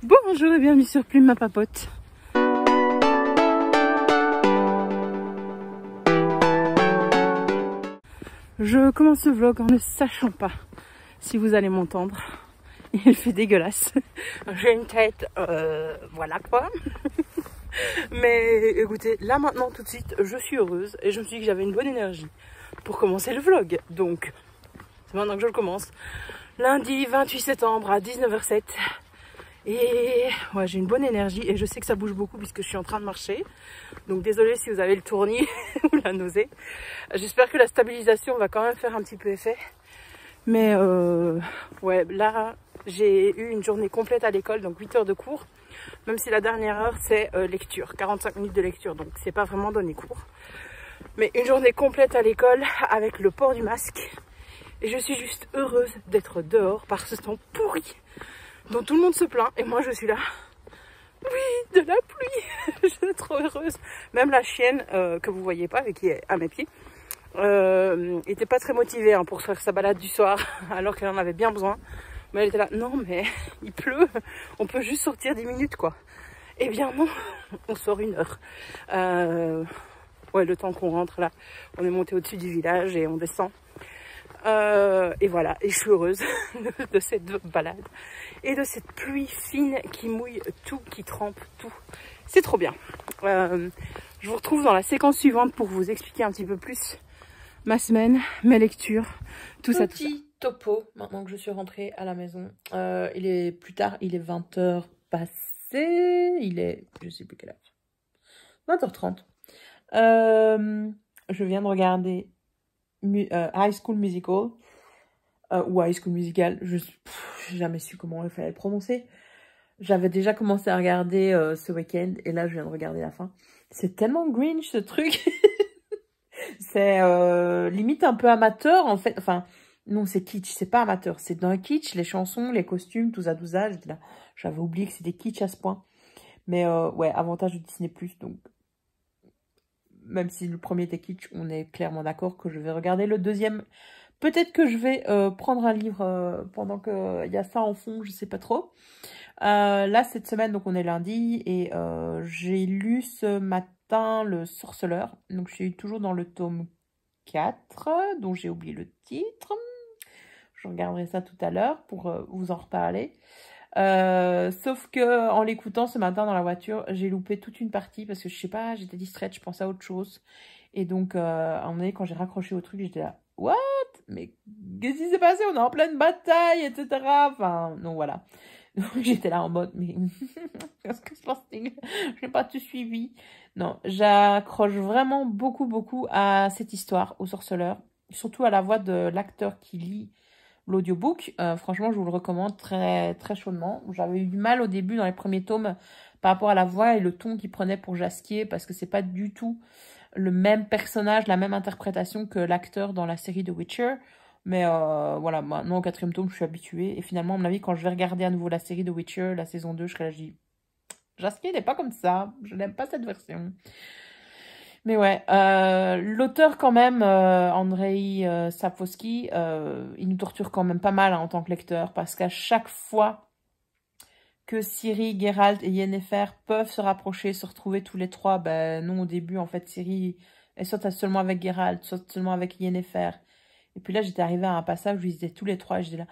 Bonjour et bienvenue sur Plume ma papote. Je commence ce vlog en ne sachant pas si vous allez m'entendre. Il fait dégueulasse. J'ai une tête, voilà quoi. Mais écoutez, là maintenant tout de suite, je suis heureuse et je me suis dit que j'avais une bonne énergie pour commencer le vlog. Donc, c'est maintenant que je le commence. Lundi 28 septembre à 19h07. Et ouais, j'ai une bonne énergie et je sais que ça bouge beaucoup puisque je suis en train de marcher. Donc désolée si vous avez le tournis ou la nausée. J'espère que la stabilisation va quand même faire un petit peu effet. Mais ouais, là j'ai eu une journée complète à l'école, donc 8 heures de cours. Même si la dernière heure c'est lecture, 45 minutes de lecture, donc c'est pas vraiment donner cours. Mais une journée complète à l'école avec le port du masque. Et je suis juste heureuse d'être dehors par ce temps pourri dont tout le monde se plaint et moi je suis là. Oui, de la pluie. Je suis trop heureuse. Même la chienne que vous voyez pas et qui est à mes pieds était pas très motivée hein, pour faire sa balade du soir alors qu'elle en avait bien besoin. Mais elle était là, non mais il pleut, on peut juste sortir 10 minutes quoi. Eh bien non, on sort 1 heure. Ouais, le temps qu'on rentre là, on est monté au-dessus du village et on descend. Et voilà, et je suis heureuse de cette balade et de cette pluie fine qui mouille tout, qui trempe tout. C'est trop bien. Je vous retrouve dans la séquence suivante pour vous expliquer un petit peu plus ma semaine, mes lectures, tout ça. Petit topo, maintenant que je suis rentrée à la maison. Il est plus tard, il est 20h passé, il est, je sais plus quelle heure, 20h30. Je viens de regarder High School Musical ou High School Musical, je n'ai jamais su comment il fallait le prononcer. J'avais déjà commencé à regarder ce week-end et là je viens de regarder la fin. C'est tellement Grinch ce truc. C'est limite un peu amateur en fait. Enfin non, c'est kitsch, c'est pas amateur, c'est d'un kitsch, les chansons, les costumes, tout ça, j'étais là. J'avais oublié que c'était kitsch à ce point. Mais ouais, avantage de Disney+, donc même si le premier était kitsch, on est clairement d'accord que je vais regarder le deuxième. Peut-être que je vais prendre un livre pendant qu'il y a ça en fond, je sais pas trop. Là, cette semaine, donc on est lundi, et j'ai lu ce matin Le Sorceleur. Donc je suis toujours dans le tome 4, dont j'ai oublié le titre. Je regarderai ça tout à l'heure pour vous en reparler. Sauf que en l'écoutant ce matin dans la voiture, j'ai loupé toute une partie parce que je sais pas, j'étais distraite, je pensais à autre chose. Et donc, à un moment donné, quand j'ai raccroché au truc, j'étais là, what? Mais qu'est-ce qui s'est passé? On est en pleine bataille, etc. Enfin, donc voilà. J'étais là en mode, mais qu'est-ce que se passe-t-il? Je n'ai pas tout suivi. Non, j'accroche vraiment beaucoup à cette histoire, au sorceleur. Surtout à la voix de l'acteur qui lit l'audiobook. Franchement, je vous le recommande très chaudement. J'avais eu du mal au début dans les premiers tomes par rapport à la voix et le ton qu'il prenait pour Jasquier parce que c'est pas du tout le même personnage, la même interprétation que l'acteur dans la série The Witcher. Mais voilà, maintenant au 4e tome, je suis habituée. Et finalement, à mon avis, quand je vais regarder à nouveau la série The Witcher, la saison 2, je serai là, je dis, Jasquier n'est pas comme ça. Je n'aime pas cette version. Mais ouais, l'auteur quand même, Andrei Sapkowski, il nous torture quand même pas mal hein, en tant que lecteur, parce qu'à chaque fois que Ciri, Geralt et Yennefer peuvent se rapprocher, se retrouver tous les trois, ben non, au début, en fait, Ciri, elle saute seulement avec Geralt, saute seulement avec Yennefer. Et puis là, j'étais arrivée à un passage où ils étaient tous les trois, et j'étais là,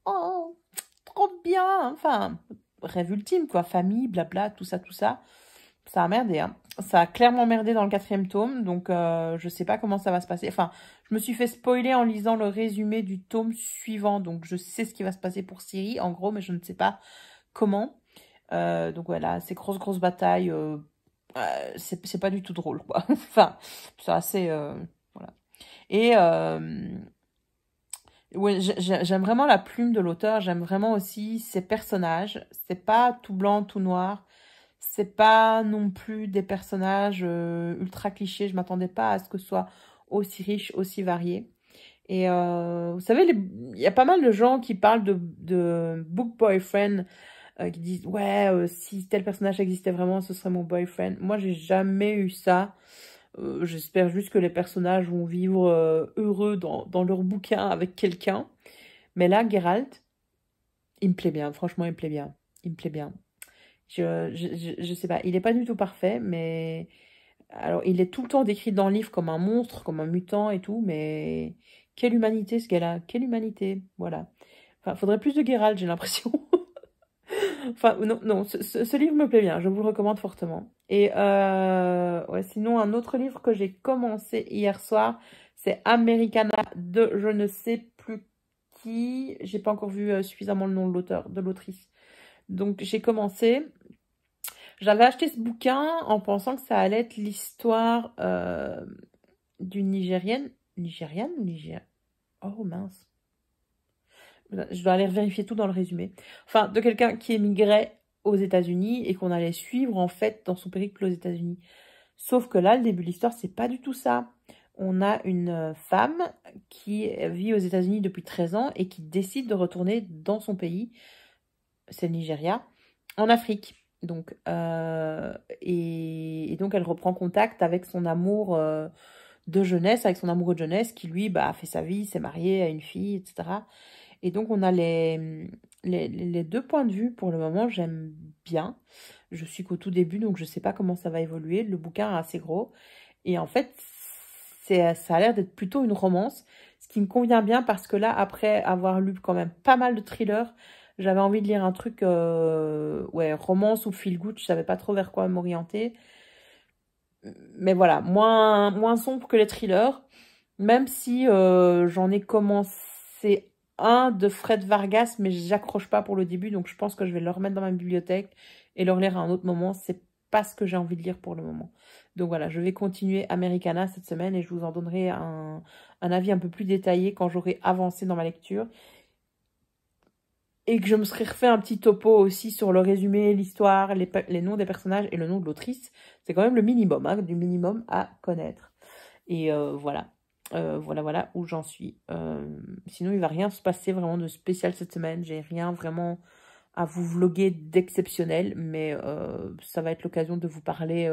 oh, trop bien, enfin, rêve ultime, quoi, famille, blabla, tout ça. Ça a merdé, hein. Ça a clairement merdé dans le 4e tome, donc je sais pas comment ça va se passer. Enfin, je me suis fait spoiler en lisant le résumé du tome suivant, donc je sais ce qui va se passer pour Ciri, en gros, mais je ne sais pas comment. Donc voilà, ces grosses batailles, c'est pas du tout drôle, quoi. Enfin, c'est assez... voilà. Et... ouais, j'aime vraiment la plume de l'auteur, j'aime vraiment aussi ses personnages. C'est pas tout blanc, tout noir. C'est pas non plus des personnages ultra clichés. Je m'attendais pas à ce que ce soit aussi riche, aussi varié. Et vous savez, il y a pas mal de gens qui parlent de book boyfriend, qui disent ouais, si tel personnage existait vraiment, ce serait mon boyfriend. Moi, j'ai jamais eu ça. J'espère juste que les personnages vont vivre heureux dans leur bouquin avec quelqu'un. Mais là, Geralt, il me plaît bien. Franchement, il me plaît bien. Il me plaît bien. Je sais pas, il est pas du tout parfait, mais... Alors, il est tout le temps décrit dans le livre comme un monstre, comme un mutant et tout, mais... Quelle humanité, ce gars-là. Quelle humanité. Voilà. Enfin, faudrait plus de Geralt, j'ai l'impression. Enfin, non, non, ce livre me plaît bien, je vous le recommande fortement. Et ouais, sinon, un autre livre que j'ai commencé hier soir, c'est Americana de je ne sais plus qui. J'ai pas encore vu suffisamment le nom de l'auteur, de l'autrice. Donc, j'ai commencé. J'avais acheté ce bouquin en pensant que ça allait être l'histoire d'une Nigérienne. Nigériane ou Nigérienne? Oh mince. Je dois aller vérifier tout dans le résumé. Enfin, de quelqu'un qui émigrait aux États-Unis et qu'on allait suivre en fait dans son périple aux États-Unis. Sauf que là, le début de l'histoire, c'est pas du tout ça. On a une femme qui vit aux États-Unis depuis 13 ans et qui décide de retourner dans son pays, c'est le Nigeria, en Afrique. Donc, et donc, elle reprend contact avec son amour de jeunesse, avec son amoureux de jeunesse qui, lui, bah, a fait sa vie, s'est marié, a une fille, etc. Et donc, on a les deux points de vue. Pour le moment, j'aime bien. Je suis qu'au tout début, donc je ne sais pas comment ça va évoluer. Le bouquin est assez gros. Et en fait, ça a l'air d'être plutôt une romance. Ce qui me convient bien parce que là, après avoir lu quand même pas mal de thrillers, j'avais envie de lire un truc, ouais, romance ou feel good. Je savais pas trop vers quoi m'orienter. Mais voilà, moins sombre que les thrillers. Même si j'en ai commencé un de Fred Vargas, mais j'accroche pas pour le début, donc je pense que je vais le remettre dans ma bibliothèque et le relire à un autre moment. C'est pas ce que j'ai envie de lire pour le moment. Donc voilà, je vais continuer Americana cette semaine et je vous en donnerai un avis un peu plus détaillé quand j'aurai avancé dans ma lecture. Et que je me serais refait un petit topo aussi sur le résumé, l'histoire, les noms des personnages et le nom de l'autrice. C'est quand même le minimum, hein, du minimum à connaître. Et voilà. Voilà où j'en suis. Sinon, il va rien se passer vraiment de spécial cette semaine. J'ai rien vraiment à vous vloguer d'exceptionnel, mais ça va être l'occasion de vous parler,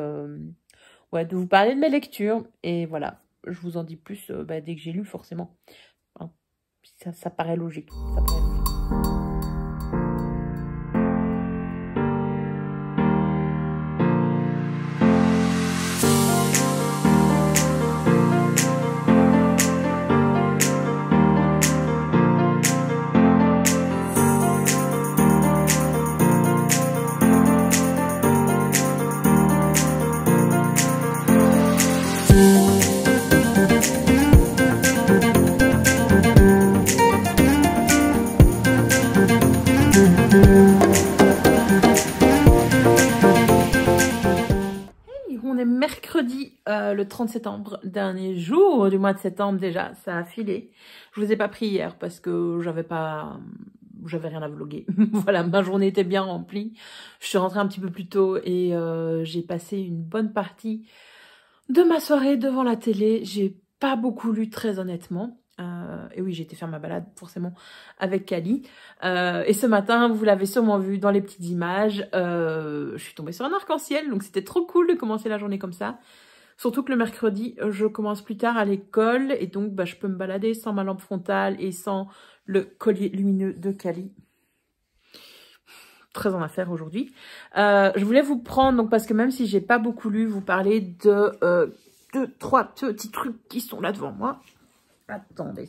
ouais, de vous parler de mes lectures. Et voilà, je vous en dis plus bah, dès que j'ai lu, forcément. Hein. Ça paraît logique. Ça paraît logique. On est mercredi, le 30 septembre, dernier jour du mois de septembre déjà, ça a filé. Je vous ai pas pris hier parce que j'avais rien à vloguer. Voilà, ma journée était bien remplie. Je suis rentrée un petit peu plus tôt et j'ai passé une bonne partie de ma soirée devant la télé. J'ai pas beaucoup lu, très honnêtement. Et oui, j'ai été faire ma balade forcément avec Kali. Et ce matin, vous l'avez sûrement vu dans les petites images, je suis tombée sur un arc-en-ciel, donc c'était trop cool de commencer la journée comme ça. Surtout que le mercredi, je commence plus tard à l'école et donc bah, je peux me balader sans ma lampe frontale et sans le collier lumineux de Kali. Très en affaire aujourd'hui. Je voulais vous prendre, donc parce que même si j'ai pas beaucoup lu, vous parler de 2-3 petits trucs qui sont là devant moi. Attendez.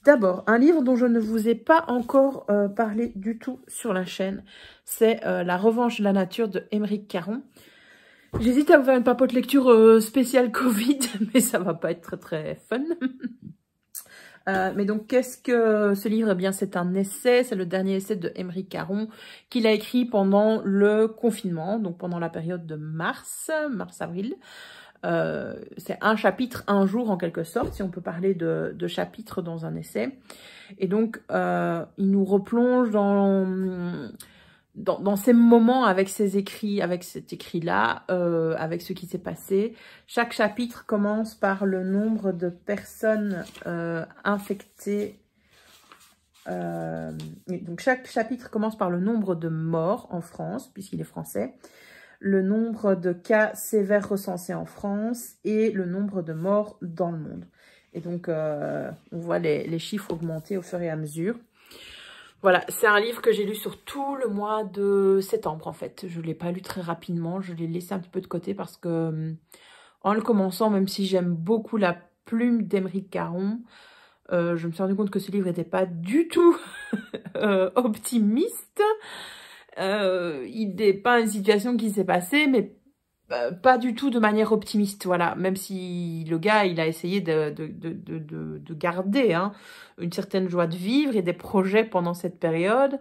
D'abord, un livre dont je ne vous ai pas encore parlé du tout sur la chaîne, c'est La Revanche de la Nature de Émeric Caron. J'hésite à vous faire une papote lecture spéciale Covid, mais ça va pas être très très fun. Mais donc, qu'est-ce que ce livre? Eh bien, c'est un essai, c'est le dernier essai de Émeric Caron qu'il a écrit pendant le confinement, donc pendant la période de mars-avril. C'est un chapitre, un jour en quelque sorte, si on peut parler de chapitres dans un essai. Et donc, il nous replonge dans ces moments avec ces écrits, avec cet écrit-là, avec ce qui s'est passé. Chaque chapitre commence par le nombre de personnes infectées. Donc, chaque chapitre commence par le nombre de morts en France, puisqu'il est français, le nombre de cas sévères recensés en France et le nombre de morts dans le monde. Et donc, on voit les chiffres augmenter au fur et à mesure. Voilà, c'est un livre que j'ai lu sur tout le mois de septembre en fait. Je ne l'ai pas lu très rapidement, je l'ai laissé un petit peu de côté parce que en le commençant, même si j'aime beaucoup la plume d'Émeric Caron, je me suis rendu compte que ce livre n'était pas du tout optimiste. Il n'est pas une situation qui s'est passée, mais pas du tout de manière optimiste, voilà. Même si le gars, il a essayé de garder hein, une certaine joie de vivre et des projets pendant cette période.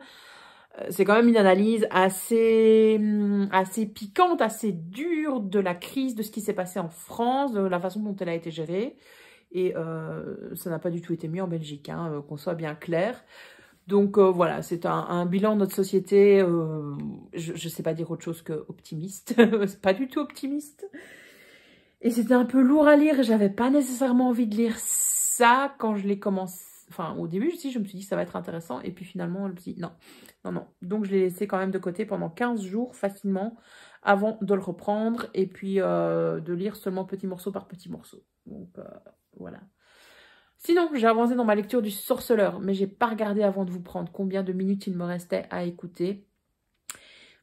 C'est quand même une analyse assez piquante, assez dure de la crise, de ce qui s'est passé en France, de la façon dont elle a été gérée. Et ça n'a pas du tout été mieux en Belgique, hein, qu'on soit bien clair. Donc voilà, c'est un bilan de notre société, je ne sais pas dire autre chose que optimiste, c'est pas du tout optimiste. Et c'était un peu lourd à lire, j'avais pas nécessairement envie de lire ça quand je l'ai commencé. Enfin, au début, je me suis dit ça va être intéressant, et puis finalement, je me suis dit non, non, non. Donc je l'ai laissé quand même de côté pendant 15 jours facilement, avant de le reprendre, et puis de lire seulement petit morceau par petit morceau. Donc voilà. Sinon, j'ai avancé dans ma lecture du Sorceleur, mais j'ai pas regardé avant de vous prendre combien de minutes il me restait à écouter.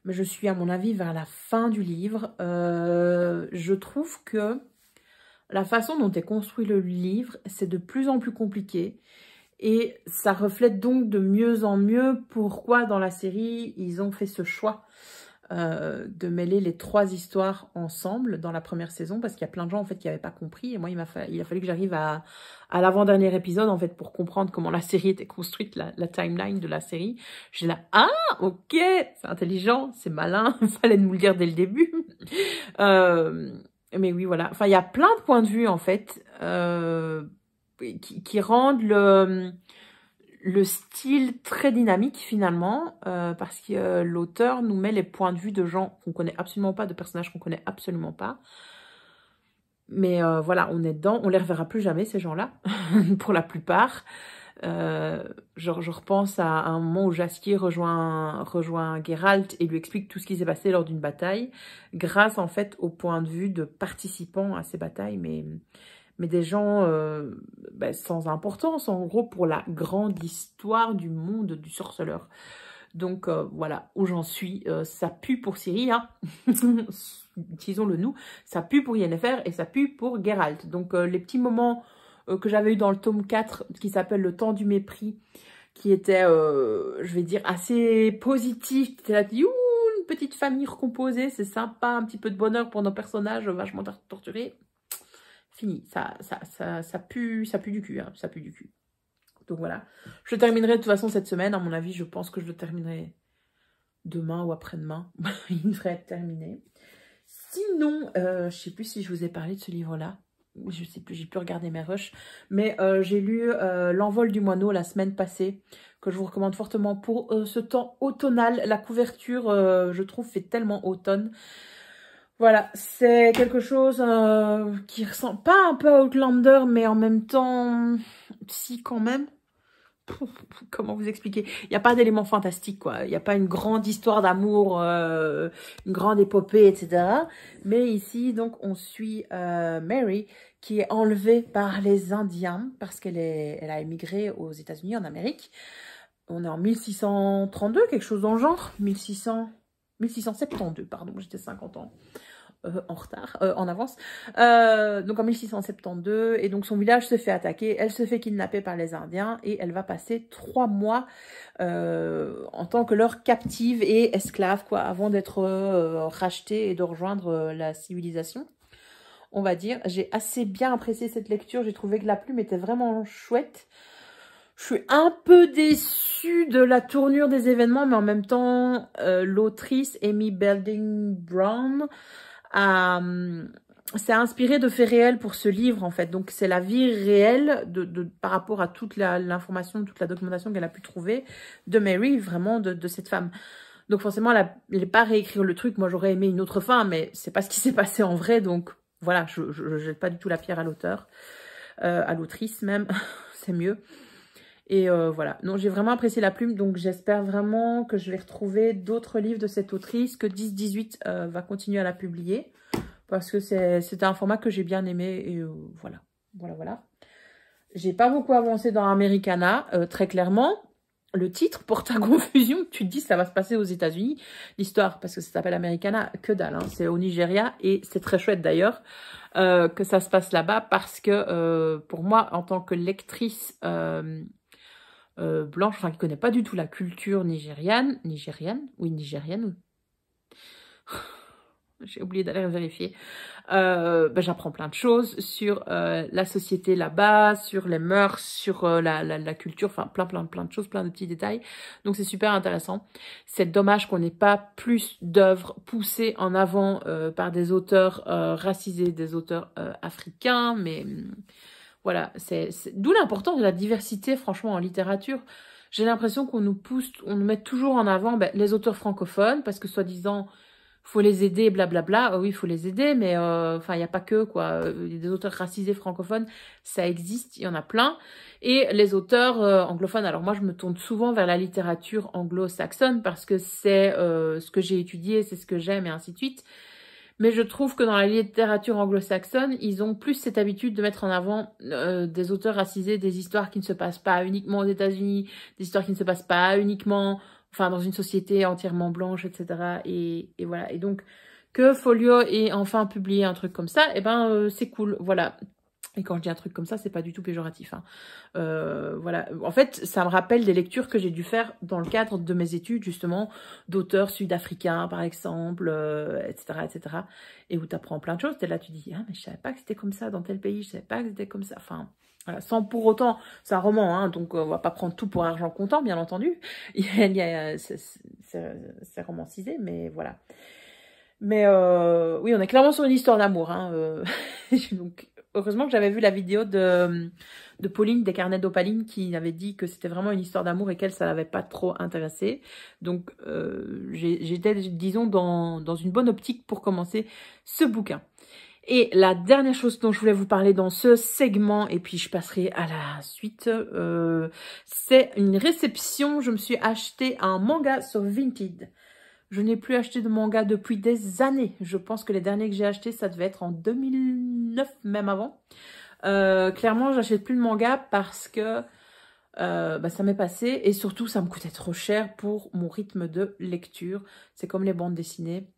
Mais je suis, à mon avis, vers la fin du livre. Je trouve que la façon dont est construit le livre, c'est de plus en plus compliqué. Et ça reflète donc de mieux en mieux pourquoi dans la série, ils ont fait ce choix de mêler les 3 histoires ensemble dans la première saison, parce qu'il y a plein de gens en fait qui n'avaient pas compris, et moi il a fallu que j'arrive à l'avant-dernier épisode en fait pour comprendre comment la série était construite, la timeline de la série. J'ai là, ah ok, c'est intelligent, c'est malin, il fallait nous le dire dès le début. Mais oui voilà, enfin il y a plein de points de vue en fait qui rendent le style très dynamique finalement, parce que l'auteur nous met les points de vue de gens qu'on connaît absolument pas, de personnages qu'on connaît absolument pas. Mais voilà, on est dedans, on les reverra plus jamais ces gens-là, pour la plupart. Je repense à un moment où Jaskier rejoint Geralt et lui explique tout ce qui s'est passé lors d'une bataille, grâce en fait au point de vue de participants à ces batailles, mais des gens sans importance, en gros, pour la grande histoire du monde du sorceleur. Donc, voilà, où j'en suis. Ça pue pour Ciri, hein. Disons-le nous. Ça pue pour Yennefer et ça pue pour Geralt. Donc, les petits moments que j'avais eu dans le tome 4, qui s'appelle Le Temps du Mépris, qui était, je vais dire, assez positif. Qui était là, une petite famille recomposée, c'est sympa, un petit peu de bonheur pour nos personnages vachement torturés. Fini, ça pue du cul, hein, ça pue du cul. Donc voilà, je terminerai de toute façon cette semaine, à mon avis, je pense que je le terminerai demain ou après-demain. Il devrait être terminé. Sinon, je sais plus si je vous ai parlé de ce livre-là, je sais plus, j'ai pu regarder mes rushs, mais j'ai lu L'Envol du Moineau la semaine passée, que je vous recommande fortement pour ce temps automnal. La couverture, je trouve, fait tellement automne. Voilà, c'est quelque chose qui ressemble pas un peu à Outlander, mais en même temps, si quand même. Comment vous expliquer? Il n'y a pas d'éléments fantastiques, quoi. Il n'y a pas une grande histoire d'amour, une grande épopée, etc. Mais ici, donc, on suit Mary, qui est enlevée par les Indiens, parce qu'elle a émigré aux États-Unis, en Amérique. On est en 1632, quelque chose dans le genre. 1672, pardon, j'étais 50 ans en retard, en avance. Donc en 1672, et donc son village se fait attaquer, elle se fait kidnapper par les Indiens, et elle va passer 3 mois en tant que leur captive et esclave, quoi, avant d'être rachetée et de rejoindre la civilisation, on va dire. J'ai assez bien apprécié cette lecture, j'ai trouvé que la plume était vraiment chouette. Je suis un peu déçue de la tournure des événements, mais en même temps, l'autrice Amy Belding Brown s'est inspirée de faits réels pour ce livre, en fait. Donc, c'est la vie réelle par rapport à toute l'information, toute la documentation qu'elle a pu trouver de Mary, vraiment, de cette femme. Donc, forcément, elle n'est pas réécrire le truc. Moi, j'aurais aimé une autre fin, mais c'est pas ce qui s'est passé en vrai. Donc, voilà, je jette pas du tout la pierre à l'auteur, à l'autrice même. C'est mieux. Et voilà, non, j'ai vraiment apprécié la plume, donc j'espère vraiment que je vais retrouver d'autres livres de cette autrice, que 10-18 va continuer à la publier, parce que c'était un format que j'ai bien aimé, et voilà. J'ai pas beaucoup avancé dans Americana, très clairement. le titre porte à confusion. Tu te dis ça va se passer aux États-Unis, l'histoire, parce que ça s'appelle Americana, que dalle. Hein, c'est au Nigeria et c'est très chouette d'ailleurs que ça se passe là-bas parce que pour moi, en tant que lectrice blanche, enfin qui connaît pas du tout la culture nigériane, oui nigérienne, j'ai oublié d'aller vérifier. J'apprends plein de choses sur la société là-bas, sur les mœurs, sur la culture, enfin plein de choses, plein de petits détails. Donc c'est super intéressant. C'est dommage qu'on n'ait pas plus d'œuvres poussées en avant par des auteurs racisés, des auteurs africains, mais voilà, c'est d'où l'importance de la diversité, franchement, en littérature. J'ai l'impression qu'on nous pousse, on nous met toujours en avant les auteurs francophones, parce que soi-disant, faut les aider, blablabla. Oui, il faut les aider, mais enfin, il n'y a pas que, quoi. Des auteurs racisés francophones, ça existe, il y en a plein. Et les auteurs anglophones, alors moi, je me tourne souvent vers la littérature anglo-saxonne, parce que c'est ce que j'ai étudié, c'est ce que j'aime, et ainsi de suite. Mais je trouve que dans la littérature anglo-saxonne, ils ont plus cette habitude de mettre en avant des auteurs racisés, des histoires qui ne se passent pas uniquement aux États-Unis, des histoires qui ne se passent pas uniquement, enfin, dans une société entièrement blanche, etc. Et voilà. Et donc, que Folio ait enfin publié un truc comme ça, eh ben, c'est cool. Voilà. Et quand je dis un truc comme ça, c'est pas du tout péjoratif. Hein. Voilà. En fait, ça me rappelle des lectures que j'ai dû faire dans le cadre de mes études, justement, d'auteurs sud-africains, par exemple, etc., etc. Et où tu apprends plein de choses. T'es là, tu dis, ah, mais je savais pas que c'était comme ça dans tel pays, je savais pas que c'était comme ça. Enfin, voilà. Sans pour autant, c'est un roman, hein, donc on va pas prendre tout pour argent comptant, bien entendu. C'est romancisé, mais voilà. Mais oui, on est clairement sur une histoire d'amour. Hein, donc, heureusement que j'avais vu la vidéo de Pauline des Carnets d'Opaline qui avait dit que c'était vraiment une histoire d'amour et qu'elle, ça l'avait pas trop intéressé. Donc, j'étais, disons, dans une bonne optique pour commencer ce bouquin. Et la dernière chose dont je voulais vous parler dans ce segment, et puis je passerai à la suite, c'est une réception. Je me suis acheté un manga sur Vinted. Je n'ai plus acheté de manga depuis des années. Je pense que les derniers que j'ai achetés, ça devait être en 2009, même avant. Clairement, j'achète plus de manga parce que ça m'est passé. Et surtout, ça me coûtait trop cher pour mon rythme de lecture. C'est comme les bandes dessinées.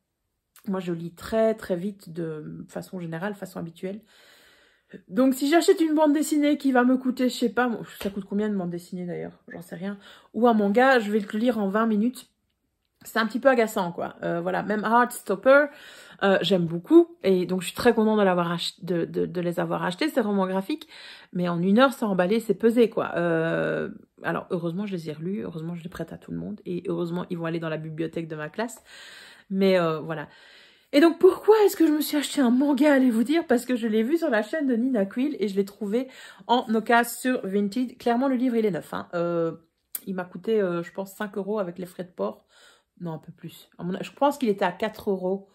Moi, je lis très très vite de façon générale, façon habituelle. Donc, si j'achète une bande dessinée qui va me coûter, je sais pas, ça coûte combien une bande dessinée d'ailleurs? J'en sais rien. Ou un manga, je vais le lire en 20 minutes. C'est un petit peu agaçant, quoi. Voilà, même Heartstopper, j'aime beaucoup. Et donc, je suis très contente de les avoir achetés, ces romans graphiques. Mais en 1 heure, c'est emballé, c'est pesé, quoi. Alors, heureusement, je les ai relus. Heureusement, je les prête à tout le monde. Et heureusement, ils vont aller dans la bibliothèque de ma classe. Mais voilà. Et donc, pourquoi est-ce que je me suis acheté un manga, allez-vous dire? Parce que je l'ai vu sur la chaîne de Nina Quill et je l'ai trouvé en occasion sur Vinted. Clairement, le livre, il est neuf. Hein. Il m'a coûté, je pense, 5 € avec les frais de port. Non, un peu plus. Je pense qu'il était à 4 €.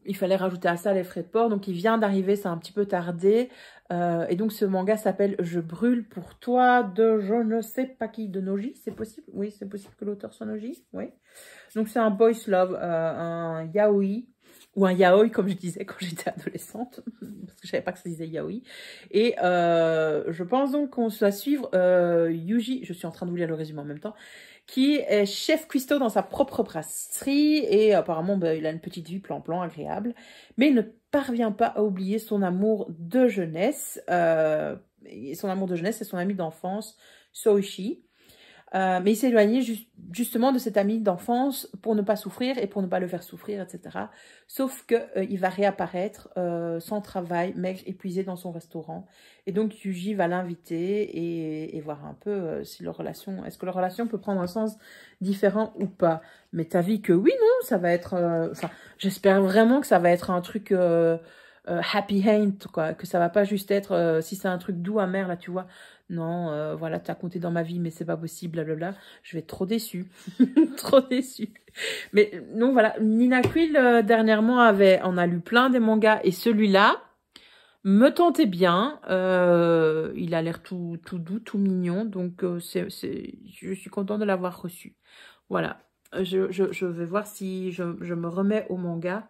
Il fallait rajouter à ça les frais de port. Donc, il vient d'arriver, c'est un petit peu tardé. Et donc, ce manga s'appelle « Je brûle pour toi » de je ne sais pas qui, de Noji. C'est possible? Oui, c'est possible que l'auteur soit Noji. Oui. Donc, c'est un boys love, un yaoi. Ou un yaoi, comme je disais quand j'étais adolescente. Parce que je savais pas que ça disait yaoi. Et je pense donc qu'on doit suivre Yuji. Je suis en train de vous lire le résumé en même temps. Qui est chef cuistot dans sa propre brasserie. Et apparemment, il a une petite vie plan-plan agréable. Mais il ne parvient pas à oublier son amour de jeunesse. Son amour de jeunesse, c'est son ami d'enfance, Soichi. Mais il s'est éloigné justement de cet ami d'enfance pour ne pas souffrir et pour ne pas le faire souffrir, etc. Sauf qu'il va réapparaître sans travail, maigre, épuisé dans son restaurant. Et donc Yuji va l'inviter et voir un peu si leur relation, est-ce que leur relation peut prendre un sens différent ou pas. Mais t'as vu que oui, non, ça va être... Enfin, j'espère vraiment que ça va être un truc... happy end, quoi, que ça va pas juste être, si c'est un truc doux, amer, là, tu vois, non, voilà, t'as compté dans ma vie, mais c'est pas possible, blablabla, je vais être trop déçue, trop déçue. Mais non, voilà, Nina Quill, dernièrement, on a lu plein des mangas, et celui-là me tentait bien, il a l'air tout doux, tout mignon, donc je suis contente de l'avoir reçu. Voilà, je vais voir si je me remets au manga,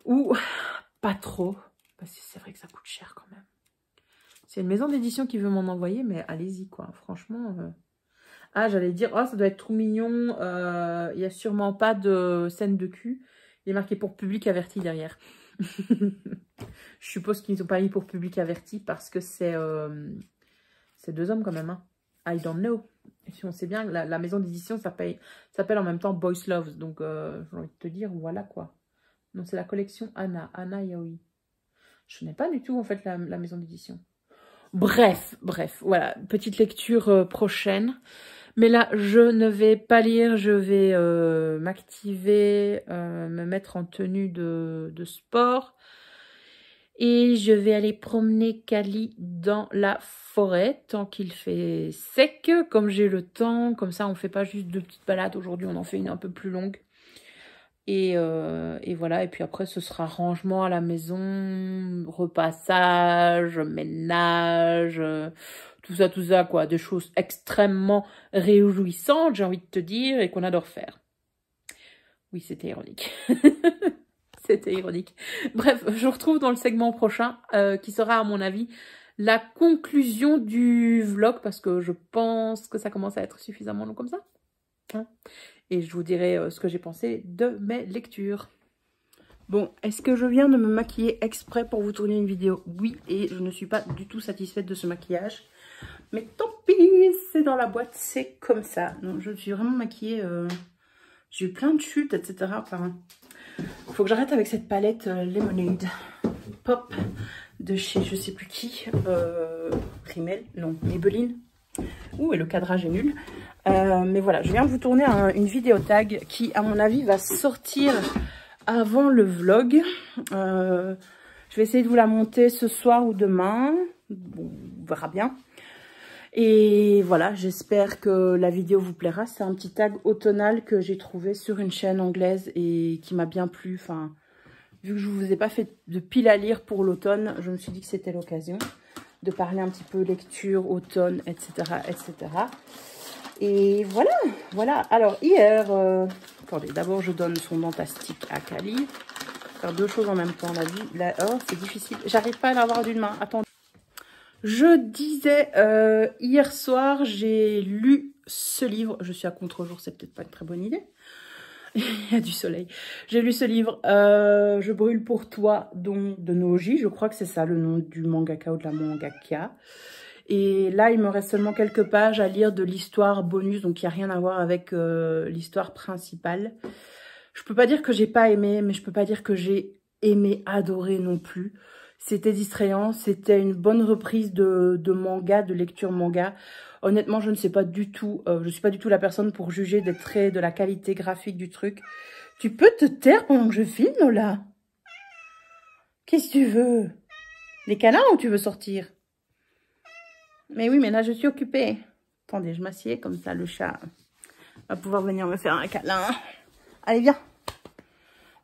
ou... Pas trop, parce que c'est vrai que ça coûte cher quand même. C'est une maison d'édition qui veut m'en envoyer, mais allez-y, quoi. Franchement, Ah, j'allais dire, oh, ça doit être trop mignon. Il n'y a sûrement pas de scène de cul. Il est marqué pour public averti derrière. Je suppose qu'ils n'ont pas mis pour public averti parce que c'est 2 hommes quand même. Hein. I don't know. Et si on sait bien, la maison d'édition s'appelle en même temps Boys Loves. Donc, j'ai envie de te dire, voilà quoi. Non, c'est la collection Anna. Anna Yaoi. Je n'ai pas du tout en fait la maison d'édition. Bref, voilà. Petite lecture prochaine. Mais là, je ne vais pas lire, je vais m'activer, me mettre en tenue de sport. Et je vais aller promener Kali dans la forêt, tant qu'il fait sec, comme j'ai le temps. Comme ça, on ne fait pas juste 2 petites balades. Aujourd'hui, on en fait une un peu plus longue. Et voilà, et puis après, ce sera rangement à la maison, repassage, ménage... tout ça, quoi. Des choses extrêmement réjouissantes, j'ai envie de te dire, et qu'on adore faire. Oui, c'était ironique. C'était ironique. Bref, je vous retrouve dans le segment prochain, qui sera, à mon avis, la conclusion du vlog, parce que je pense que ça commence à être suffisamment long comme ça. Hein, et je vous dirai ce que j'ai pensé de mes lectures. Bon, est-ce que je viens de me maquiller exprès pour vous tourner une vidéo? Oui, et je ne suis pas du tout satisfaite de ce maquillage. Mais tant pis, c'est dans la boîte, c'est comme ça. Donc, je suis vraiment maquillée. J'ai eu plein de chutes, etc. Enfin, faut que j'arrête avec cette palette Lemonade Pop de chez je sais plus qui. Rimmel, non, Maybelline. Ouh, et le cadrage est nul. Mais voilà, je viens de vous tourner une vidéo tag qui, à mon avis, va sortir avant le vlog. Je vais essayer de vous la monter ce soir ou demain. Bon, on verra bien. Et voilà, j'espère que la vidéo vous plaira. C'est un petit tag automnal que j'ai trouvé sur une chaîne anglaise et qui m'a bien plu. Enfin, vu que je ne vous ai pas fait de pile à lire pour l'automne, je me suis dit que c'était l'occasion de parler un petit peu lecture, automne, etc. etc. Et voilà. Alors, hier... attendez, d'abord, je donne son dentastique à Kali. Faire 2 choses en même temps, la vie. Là, oh, c'est difficile. J'arrive pas à l'avoir d'une main. Attendez. Je disais, hier soir, j'ai lu ce livre. Je suis à contre-jour, c'est peut-être pas une très bonne idée. Il y a du soleil. J'ai lu ce livre, Je brûle pour toi, de Noji. Je crois que c'est ça le nom du mangaka ou de la mangaka. Et là, il me reste seulement quelques pages à lire de l'histoire bonus, donc il n'y a rien à voir avec l'histoire principale. Je peux pas dire que j'ai pas aimé, mais je peux pas dire que j'ai aimé, adoré non plus. C'était distrayant, c'était une bonne reprise de manga, de lecture manga. Honnêtement, je ne sais pas du tout, je suis pas du tout la personne pour juger des traits, de la qualité graphique du truc. Tu peux te taire pendant que je filme, là? Qu'est-ce que tu veux? Les câlins ou tu veux sortir? Mais oui, mais là, je suis occupée. Attendez, je m'assieds, comme ça, le chat va pouvoir venir me faire un câlin. Allez, viens.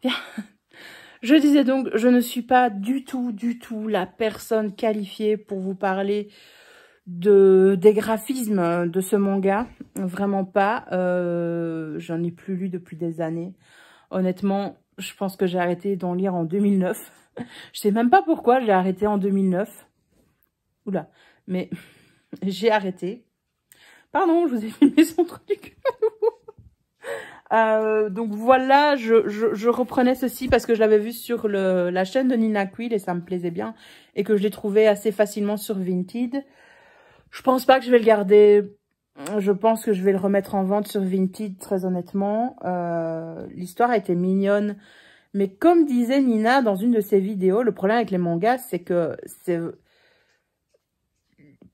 Viens. Je disais donc, je ne suis pas du tout la personne qualifiée pour vous parler des graphismes de ce manga. Vraiment pas. J'en ai plus lu depuis des années. Honnêtement, je pense que j'ai arrêté d'en lire en 2009. Je sais même pas pourquoi j'ai arrêté en 2009. Oula, mais j'ai arrêté. Pardon, je vous ai filmé son truc à nouveau. Donc voilà, je reprenais ceci parce que je l'avais vu sur la chaîne de Nina Quill et ça me plaisait bien. Et que je l'ai trouvé assez facilement sur Vinted. Je pense pas que je vais le garder. Je pense que je vais le remettre en vente sur Vinted, très honnêtement. L'histoire a été mignonne. Mais comme disait Nina dans une de ses vidéos, le problème avec les mangas, c'est que c'est...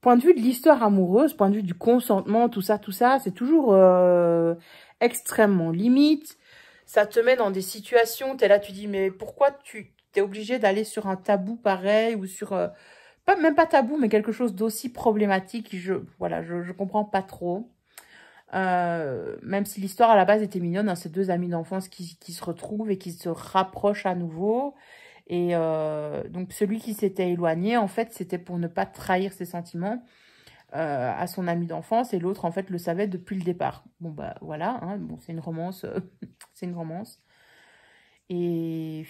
Point de vue de l'histoire amoureuse, point de vue du consentement, tout ça, c'est toujours extrêmement limite. Ça te met dans des situations, t'es là, tu dis, mais pourquoi tu t'es obligé d'aller sur un tabou pareil ou sur... même pas tabou, mais quelque chose d'aussi problématique. Voilà, je comprends pas trop. Même si l'histoire à la base était mignonne, hein, ces 2 amis d'enfance qui se retrouvent et qui se rapprochent à nouveau. Et donc, celui qui s'était éloigné, en fait, c'était pour ne pas trahir ses sentiments à son ami d'enfance. Et l'autre, en fait, le savait depuis le départ. Bon, bah, voilà. Hein, bon, c'est une romance. C'est une romance. Et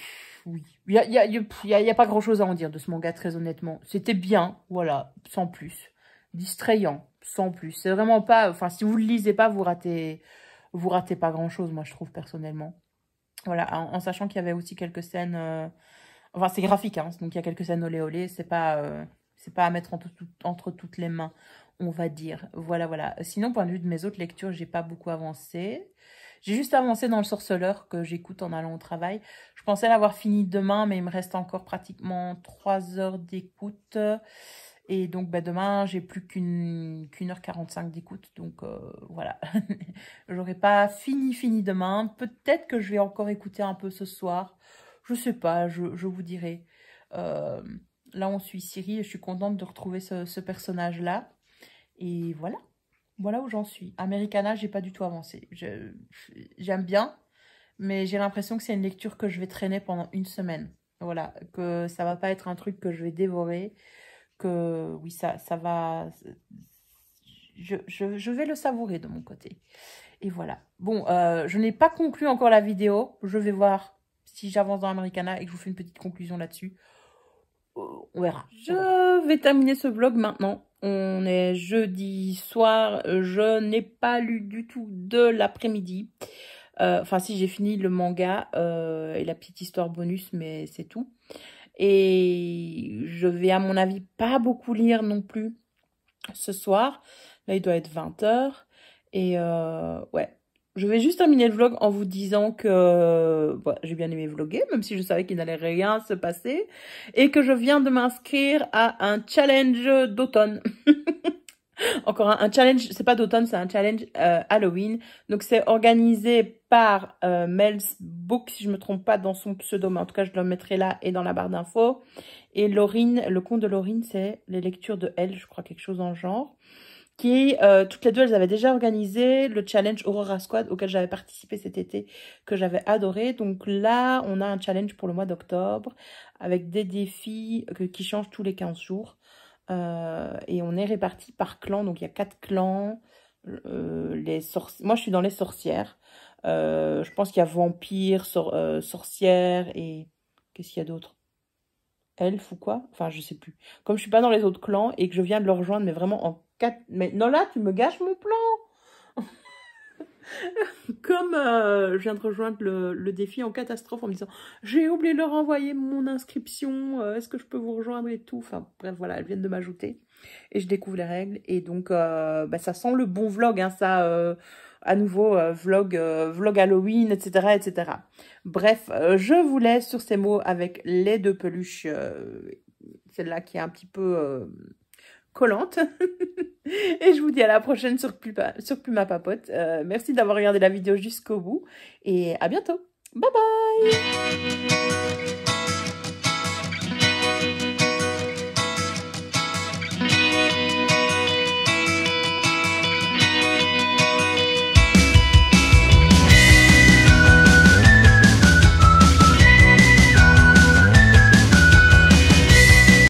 oui, il y a pas grand-chose à en dire de ce manga, très honnêtement. C'était bien, voilà, sans plus. Distrayant. sans plus. C'est vraiment pas... Enfin, si vous le lisez pas, vous ratez pas grand-chose, moi, je trouve, personnellement. Voilà, en sachant qu'il y avait aussi quelques scènes... Enfin, c'est graphique, hein, donc il y a quelques scènes olé olé. C'est pas à mettre entre toutes les mains, on va dire. Voilà, voilà. Sinon, point de vue de mes autres lectures, j'ai pas beaucoup avancé. J'ai juste avancé dans Le Sorceleur, que j'écoute en allant au travail. Je pensais l'avoir fini demain, mais il me reste encore pratiquement 3 heures d'écoute. Et donc, bah, demain, j'ai plus qu'une heure 45 d'écoute. Donc, voilà. J'aurai pas fini demain. Peut-être que je vais encore écouter un peu ce soir. Je sais pas, je vous dirai. Là, on suit Ciri et je suis contente de retrouver ce personnage-là. Et voilà. Voilà où j'en suis. Americana, j'ai pas du tout avancé. J'aime bien, mais j'ai l'impression que c'est une lecture que je vais traîner pendant une semaine. Voilà, que ça va pas être un truc que je vais dévorer. Que oui, ça va... Je vais le savourer de mon côté. Et voilà. Bon, je n'ai pas conclu encore la vidéo. Je vais voir si j'avance dans Americana et que je vous fais une petite conclusion là-dessus. On verra. Je vais terminer ce vlog maintenant. On est jeudi soir. Je n'ai pas lu du tout de l'après-midi. Enfin, si, j'ai fini le manga et la petite histoire bonus, mais c'est tout. Et je vais, à mon avis, pas beaucoup lire non plus ce soir. Là, il doit être 20 h. Et ouais. Je vais juste terminer le vlog en vous disant que j'ai bien aimé vlogger, même si je savais qu'il n'allait rien se passer. Et que je viens de m'inscrire à un challenge d'automne. Encore un challenge, c'est pas d'automne, c'est un challenge Halloween. Donc c'est organisé par Mel's Book, si je me trompe pas dans son pseudo, mais en tout cas je le mettrai là et dans la barre d'infos. Et Laurine, le compte de Laurine, c'est les lectures de elle, je crois, quelque chose dans le genre. Qui, toutes les deux, elles avaient déjà organisé le challenge Aurora Squad auquel j'avais participé cet été, que j'avais adoré. Donc là, on a un challenge pour le mois d'octobre avec des défis qui changent tous les 15 jours. Et on est répartis par clan, donc il y a 4 clans. Moi, je suis dans les sorcières. Je pense qu'il y a vampires, sorcières et... Qu'est-ce qu'il y a d'autre? Elfe ou quoi? Enfin, je sais plus. Comme je suis pas dans les autres clans et que je viens de le rejoindre, mais vraiment en 4... Mais Nola, tu me gâches mon plan! Comme je viens de rejoindre le défi en catastrophe en me disant j'ai oublié de leur envoyer mon inscription, est-ce que je peux vous rejoindre et tout. Enfin bref, voilà, elles viennent de m'ajouter et je découvre les règles. Et donc ça sent le bon vlog, hein, ça, à nouveau vlog Halloween, etc. etc. Bref, je vous laisse sur ces mots avec les 2 peluches, celle-là qui est un petit peu... collante. Et je vous dis à la prochaine sur Pluma Papote. Merci d'avoir regardé la vidéo jusqu'au bout et à bientôt. Bye bye.